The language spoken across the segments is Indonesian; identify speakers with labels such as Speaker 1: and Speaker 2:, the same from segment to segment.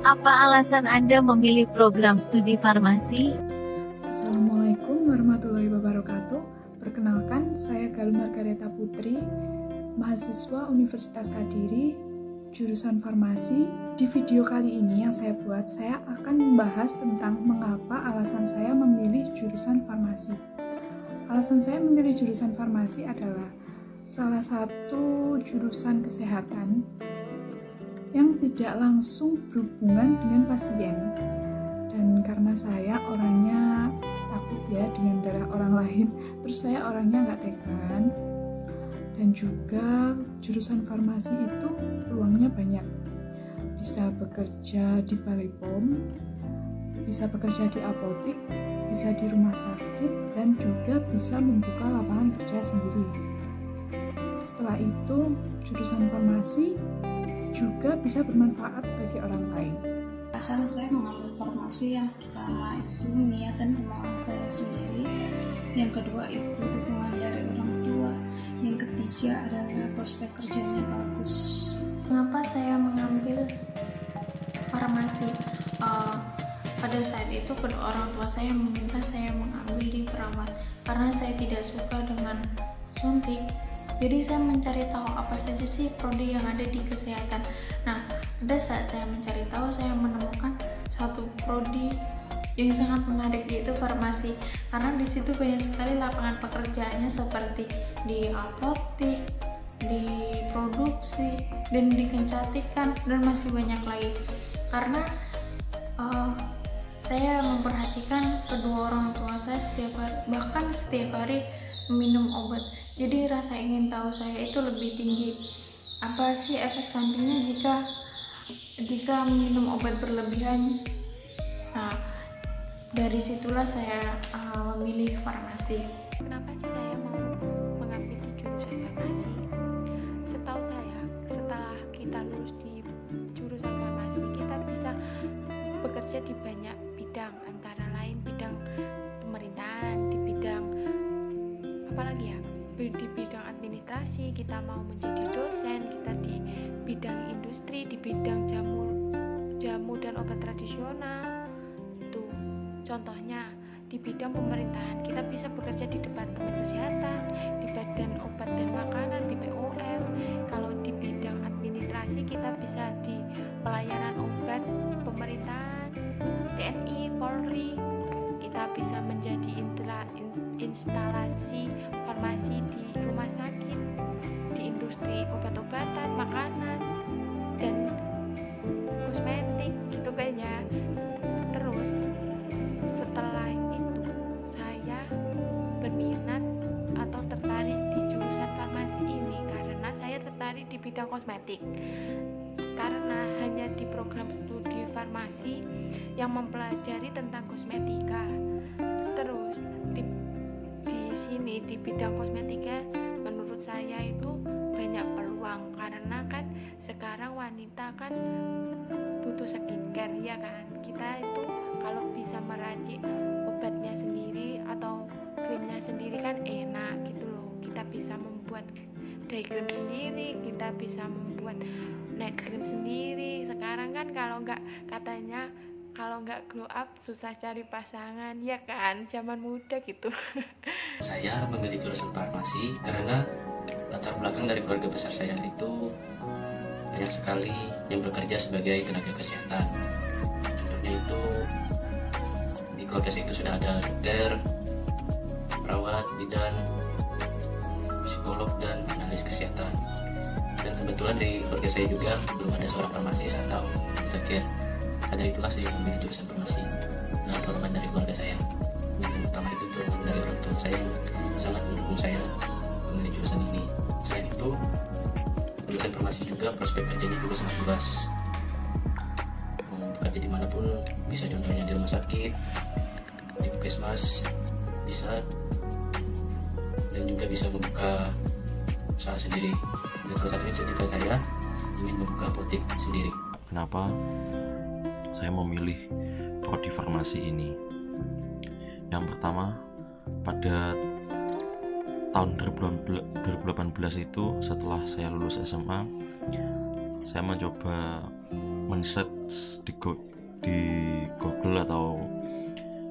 Speaker 1: Apa alasan Anda memilih program studi farmasi?
Speaker 2: Assalamualaikum warahmatullahi wabarakatuh. Perkenalkan, saya Galuh Margareta Putri, mahasiswa Universitas Kadiri, jurusan farmasi. Di video kali ini yang saya buat, saya akan membahas tentang mengapa alasan saya memilih jurusan farmasi. Alasan saya memilih jurusan farmasi adalah salah satu jurusan kesehatan yang tidak langsung berhubungan dengan pasien. Dan karena saya orangnya takut ya dengan darah orang lain, terus saya orangnya nggak tegaan. Dan juga jurusan farmasi itu peluangnya banyak. Bisa bekerja di balai pom, bisa bekerja di apotik, bisa di rumah sakit, dan juga bisa membuka lapangan kerja sendiri. Setelah itu, jurusan farmasi juga bisa bermanfaat bagi orang lain.
Speaker 3: Alasan saya mengambil farmasi yang pertama itu niat dan kemauan saya sendiri, yang kedua itu dukungan dari orang tua, yang ketiga adalah prospek kerjanya bagus.
Speaker 4: Mengapa saya mengambil farmasi? Pada saat itu kedua orang tua saya meminta saya mengambil di perawat karena saya tidak suka dengan suntik. Jadi saya mencari tahu apa saja sih prodi yang ada di kesehatan. Nah, pada saat saya mencari tahu, saya menemukan satu prodi yang sangat menarik, yaitu farmasi. Karena di situ banyak sekali lapangan pekerjaannya seperti di apotik, di produksi, dan di kecantikan, dan masih banyak lagi. Karena saya memperhatikan kedua orang tua saya bahkan setiap hari minum obat. Jadi rasa ingin tahu saya itu lebih tinggi. Apa sih efek sampingnya jika minum obat berlebihan? Nah, dari situlah saya memilih farmasi.
Speaker 5: Kenapa sih saya mau mengambil di jurusan farmasi? Setahu saya, setelah kita lulus di jurusan farmasi, kita bisa bekerja di banyak bidang, antara lain bidang pemerintahan, di bidang apalagi ya, di bidang administrasi, kita mau menjadi dosen, kita di bidang industri, di bidang jamu dan obat tradisional. Tuh, contohnya di bidang pemerintahan, kita bisa bekerja di Departemen Kesehatan, di Badan Obat dan Makanan, BPOM. Kalau di bidang administrasi, kita bisa di pelayanan obat pemerintahan, TNI, Polri. Kita bisa menjadi instalasi farmasi di rumah sakit, di industri obat-obatan, makanan, dan kosmetik gitu kayaknya. Terus setelah itu saya berminat atau tertarik di jurusan farmasi ini karena saya tertarik di bidang kosmetik. Karena hanya di program studi farmasi yang mempelajari tentang kosmetika. Terus di sini di bidang kosmetika menurut saya itu banyak peluang, karena kan sekarang wanita kan butuh skincare ya kan. Kita itu kalau bisa meracik obatnya sendiri atau krimnya sendiri kan enak gitu loh. Kita bisa membuat day cream sendiri, kita bisa membuat night cream sendiri. Sekarang kan kalau nggak glow up susah cari pasangan ya kan, zaman muda gitu.
Speaker 6: Saya memilih jurusan farmasi karena latar belakang dari keluarga besar saya itu banyak sekali yang bekerja sebagai tenaga kesehatan. Contohnya itu di keluarga saya itu sudah ada dokter, perawat, bidan, psikolog, dan analis kesehatan. Dan kebetulan di keluarga saya juga belum ada seorang farmasis atau dokter. Dari itulah saya memilih jurusan farmasi dengan dorongan dari keluarga saya. Yang utama itu dorongan dari orang tua saya yang sangat mendukung saya memilih jurusan ini. Selain itu, jurusan farmasi juga prospek kerjanya juga sangat luas. Bekerja dimanapun bisa, contohnya di rumah sakit, di puskesmas bisa, dan juga bisa membuka usaha sendiri. Dan salah satunya cita-cita saya ingin membuka apotek sendiri.
Speaker 7: Kenapa saya memilih prodi farmasi ini? Yang pertama, pada tahun 2018 itu setelah saya lulus SMA, saya mencoba men-search di Google atau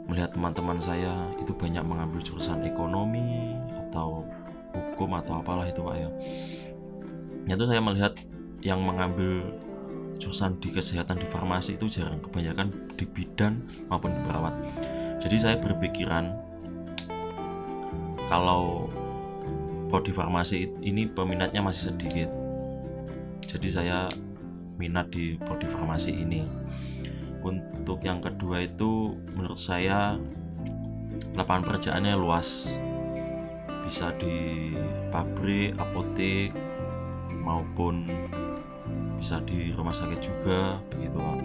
Speaker 7: melihat teman-teman saya itu banyak mengambil jurusan ekonomi atau hukum atau apalah itu Pak ya. Itu saya melihat yang mengambil jurusan di kesehatan di farmasi itu jarang, kebanyakan di bidan maupun di perawat. Jadi saya berpikiran kalau prodi farmasi ini peminatnya masih sedikit, jadi saya minat di prodi farmasi ini. Untuk yang kedua itu menurut saya lapangan pekerjaannya luas, bisa di pabrik, apotek maupun bisa di rumah sakit juga begitu Pak.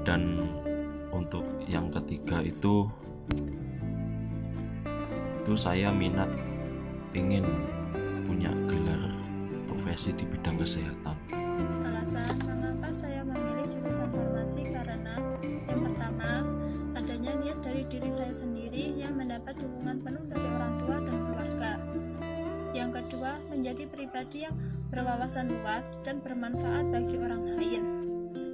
Speaker 7: Dan untuk yang ketiga itu saya minat ingin punya gelar profesi di bidang kesehatan.
Speaker 8: Alasan mengapa saya memilih jurusan farmasi karena yang pertama, adanya niat dari diri saya sendiri yang mendapat dukungan penuh dari orang tua dan keluarga. Yang kedua, menjadi pribadi yang berwawasan luas dan bermanfaat bagi orang lain.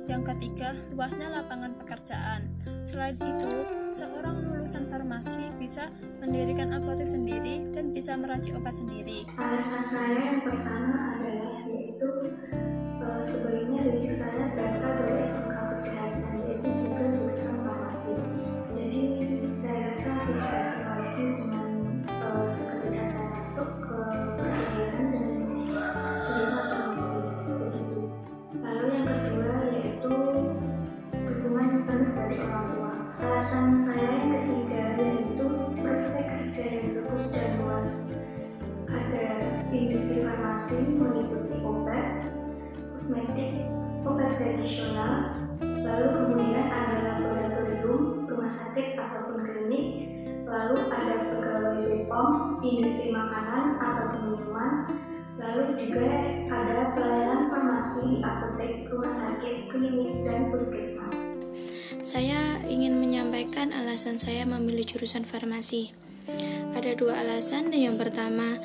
Speaker 8: Yang ketiga, luasnya lapangan pekerjaan. Selain itu, seorang lulusan farmasi bisa mendirikan apotek sendiri dan bisa meracik obat sendiri.
Speaker 9: Alasan saya yang pertama adalah yaitu sebenarnya basic saya berasal dari SMK Kesehatan, yaitu juga jurusan farmasi. Jadi saya rasa tidak asing lagi dengan seketika saya masuk ke perkuliahan dan jurusan farmasi begitu. Lalu yang kedua yaitu dukungan penuh dari orang tua. Alasan saya yang ketiga yaitu prospek kerja yang bagus dan luas. Ada industri farmasi meliputi obat, kosmetik, obat tradisional, lalu kemudian ada laboratorium, rumah sakit ataupun klinik, lalu ada pegawai BPOM, industri makanan ataupun minuman, lalu juga ada pelayanan farmasi, apotek, rumah sakit, klinik, dan puskesmas.
Speaker 4: Saya ingin menyampaikan alasan saya memilih jurusan farmasi. Ada dua alasan. Yang pertama,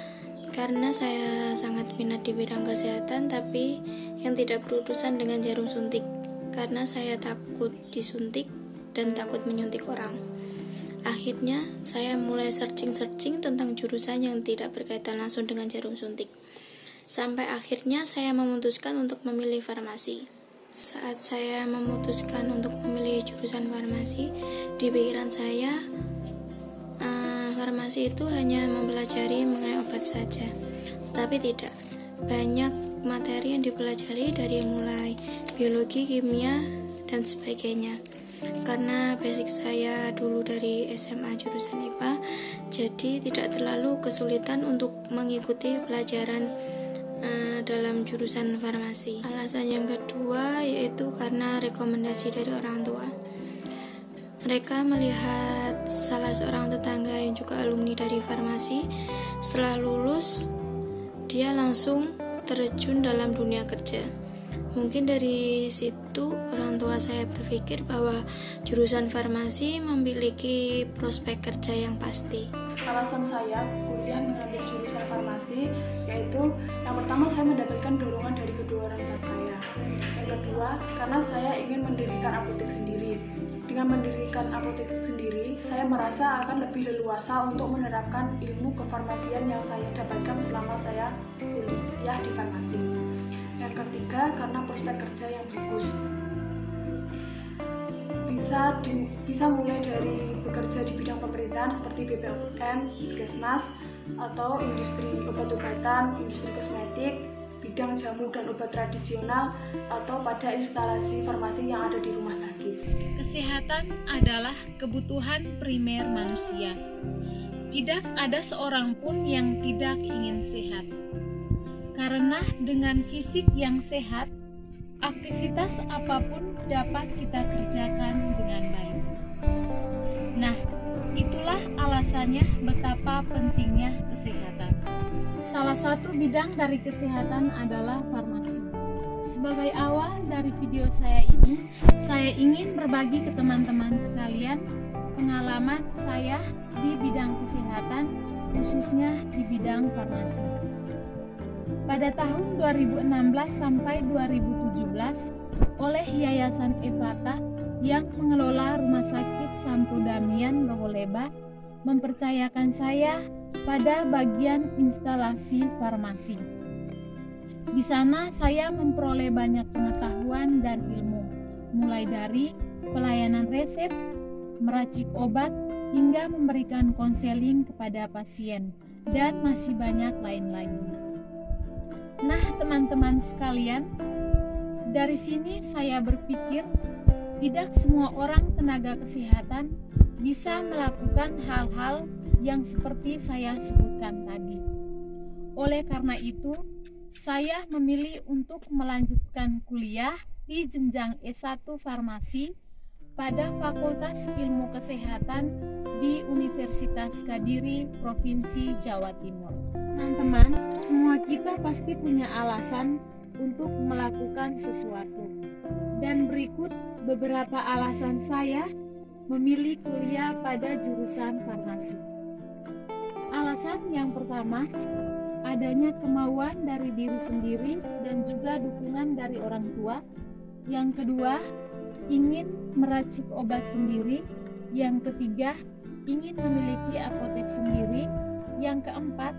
Speaker 4: karena saya sangat minat di bidang kesehatan tapi yang tidak berurusan dengan jarum suntik, karena saya takut disuntik dan takut menyuntik orang. Akhirnya saya mulai searching tentang jurusan yang tidak berkaitan langsung dengan jarum suntik. Sampai akhirnya saya memutuskan untuk memilih farmasi. Saat saya memutuskan untuk memilih jurusan farmasi, di pikiran saya farmasi itu hanya mempelajari mengenai obat saja. Tapi tidak, banyak materi yang dipelajari dari mulai biologi, kimia, dan sebagainya. Karena basic saya dulu dari SMA jurusan IPA, jadi tidak terlalu kesulitan untuk mengikuti pelajaran dalam jurusan farmasi. Alasan yang kedua yaitu karena rekomendasi dari orang tua. Mereka melihat salah seorang tetangga yang juga alumni dari farmasi, setelah lulus dia langsung terjun dalam dunia kerja. Mungkin dari situ orang tua saya berpikir bahwa jurusan farmasi memiliki prospek kerja yang pasti.
Speaker 2: Alasan saya kuliah mengambil jurusan farmasi yaitu yang pertama, saya mendapatkan dorongan dari kedua orang tua saya. Yang kedua, karena saya ingin mendirikan apotek sendiri. Dengan mendirikan apotek sendiri, saya merasa akan lebih leluasa untuk menerapkan ilmu kefarmasian yang saya dapatkan selama saya kuliah di farmasi. Yang ketiga, karena prospek kerja yang bagus. Bisa mulai dari bekerja di bidang pemerintahan seperti BPOM, Puskesmas, atau industri obat-obatan, industri kosmetik, bidang jamu dan obat tradisional, atau pada instalasi farmasi yang ada di rumah sakit.
Speaker 10: Kesehatan adalah kebutuhan primer manusia. Tidak ada seorang pun yang tidak ingin sehat. Karena dengan fisik yang sehat, aktivitas apapun dapat kita kerjakan dengan baik. Nah, itulah alasannya betapa pentingnya kesehatan. Salah satu bidang dari kesehatan adalah farmasi. Sebagai awal dari video saya ini, saya ingin berbagi ke teman-teman sekalian pengalaman saya di bidang kesehatan, khususnya di bidang farmasi. pada tahun 2016 sampai 2017 oleh Yayasan Ephrata yang mengelola Rumah Sakit Santo Damian Roholeba mempercayakan saya pada bagian instalasi farmasi. Di sana saya memperoleh banyak pengetahuan dan ilmu, mulai dari pelayanan resep, meracik obat, hingga memberikan konseling kepada pasien, dan masih banyak lain lagi. Nah, teman-teman sekalian, dari sini saya berpikir tidak semua orang tenaga kesehatan bisa melakukan hal-hal yang seperti saya sebutkan tadi. Oleh karena itu, saya memilih untuk melanjutkan kuliah di jenjang S1 Farmasi pada Fakultas Ilmu Kesehatan di Universitas Kediri, Provinsi Jawa Timur. Teman-teman, semua kita pasti punya alasan untuk melakukan sesuatu. Dan berikut beberapa alasan saya memilih kuliah pada jurusan farmasi. Alasan yang pertama, adanya kemauan dari diri sendiri dan juga dukungan dari orang tua. Yang kedua, ingin meracik obat sendiri. Yang ketiga, ingin memiliki apotek sendiri. Yang keempat,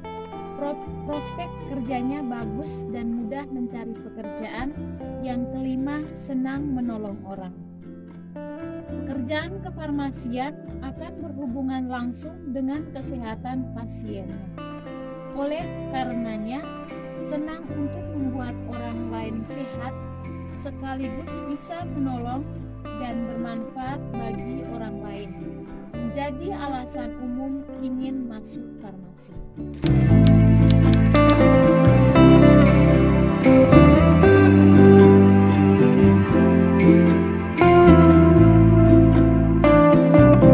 Speaker 10: prospek kerjanya bagus dan mudah mencari pekerjaan. Yang kelima, senang menolong orang. Pekerjaan kefarmasian akan berhubungan langsung dengan kesehatan pasiennya. Oleh karenanya, senang untuk membuat orang lain sehat sekaligus bisa menolong dan bermanfaat bagi orang lain. Menjadi alasan umum ingin masuk farmasi.